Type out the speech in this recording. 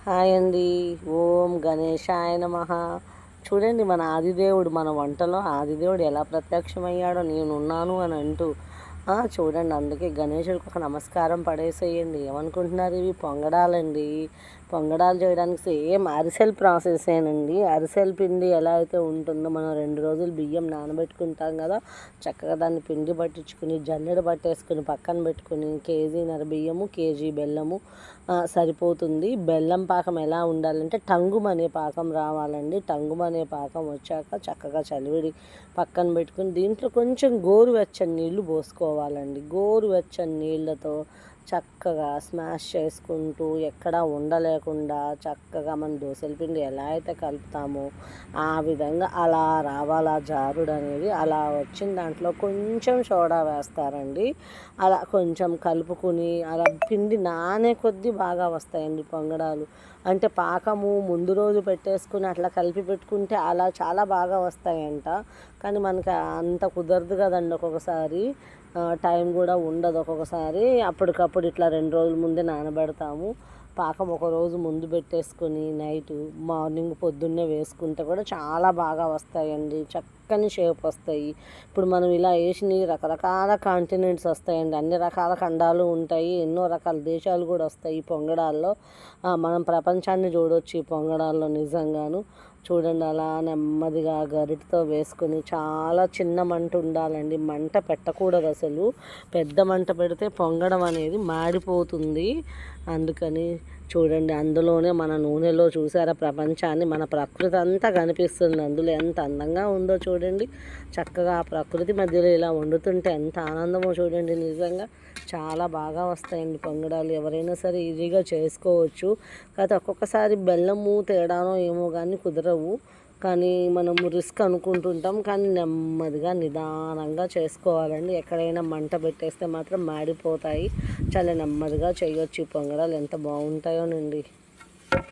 Hi అండి. ఓం గణేశాయ నమః. చూడండి, మన ఆదిదేవుడు, మన వంటలో ఆదిదేవుడు ఎలా ప్రత్యక్షమయ్యాడో, నేనున్నాను అని అంటూ. చూడండి, అందుకే గణేశుడికి ఒక నమస్కారం పడేసేయండి. ఏమనుకుంటున్నారు? ఇవి పొంగడాలండి. పొంగడాలు చేయడానికి సేమ్ అరిసెల ప్రాసెసేనండి. అరిసెల పిండి ఎలా అయితే ఉంటుందో, మనం 2 రోజులు బియ్యం నానబెట్టుకుంటాం కదా, చక్కగా దాన్ని పిండి పట్టించుకుని జల్లెడ పట్టేసుకుని పక్కన పెట్టుకుని, కేజీన్నర బియ్యము, కేజీ బెల్లము సరిపోతుంది. బెల్లం పాకం ఎలా ఉండాలంటే టంగుమనే పాకం రావాలండి. టంగుమనే పాకం వచ్చాక చక్కగా చలివిడి పక్కన పెట్టుకుని, దీంట్లో కొంచెం గోరువెచ్చని నీళ్లు పోసుకోవాలండి. గోరువెచ్చని నీళ్ళతో చక్కగా స్మాష్ చేసుకుంటూ, ఎక్కడా ఉండలేకుండా చక్కగా మన దోసల పిండి ఎలా అయితే కలుపుతామో ఆ విధంగా అలా రావాలా జారుడు అనేది. అలా వచ్చిన దాంట్లో కొంచెం సోడా వేస్తారండి. అలా కొంచెం కలుపుకుని, అలా పిండి నానే కొద్దీ బాగా వస్తాయండి పొంగడాలు. అంటే పాకము ముందు రోజు పెట్టేసుకుని అట్లా కలిపి పెట్టుకుంటే అలా చాలా బాగా వస్తాయంట. కానీ మనకి అంత కుదరదు కదండి. ఒక్కొక్కసారి టైం కూడా ఉండదు. ఒక్కొక్కసారి అప్పటికప్పుడు ఇట్లా 2 రోజుల ముందే నానబెడతాము. పాకం ఒక రోజు ముందు పెట్టేసుకొని నైటు మార్నింగ్ పొద్దున్నే వేసుకుంటే కూడా చాలా బాగా వస్తాయండి. చక్కని షేప్ వస్తాయి. ఇప్పుడు మనం ఇలా వేసిన రకరకాల కాంటినెంట్స్ వస్తాయండి. అన్ని రకాల ఖండాలు ఉంటాయి. ఎన్నో రకాల దేశాలు కూడా వస్తాయి ఈ పొంగడాల్లో. మనం ప్రపంచాన్ని చూడవచ్చు ఈ పొంగడాల్లో నిజంగాను. చూడండి, అలా నెమ్మదిగా గరిటతో వేసుకొని, చాలా చిన్న మంట ఉండాలండి. మంట పెట్టకూడదు అసలు. పెద్ద మంట పెడితే పొంగడం అనేది మాడిపోతుంది. అందుకని చూడండి, అందులోనే మన నూనెలో చూసారా ప్రపంచాన్ని, మన ప్రకృతి అంతా కనిపిస్తుంది. అందులో ఎంత అందంగా ఉందో చూడండి. చక్కగా ఆ ప్రకృతి మధ్యలో ఇలా వండుతుంటే ఎంత ఆనందమో చూడండి. నిజంగా చాలా బాగా వస్తాయండి పొంగడాలు. ఎవరైనా సరే ఈజీగా చేసుకోవచ్చు. కాకపోతే ఒక్కొక్కసారి బెల్లము తేడానో ఏమో కానీ కుదరవు. కానీ మనము రిస్క్ అనుకుంటుంటాం. కానీ నెమ్మదిగా నిదానంగా చేసుకోవాలండి. ఎక్కడైనా మంట పెట్టేస్తే మాత్రం మాడిపోతాయి. చాలా నెమ్మదిగా చేయొచ్చు ఈ పొంగడాలు. ఎంత బాగుంటాయోనండి.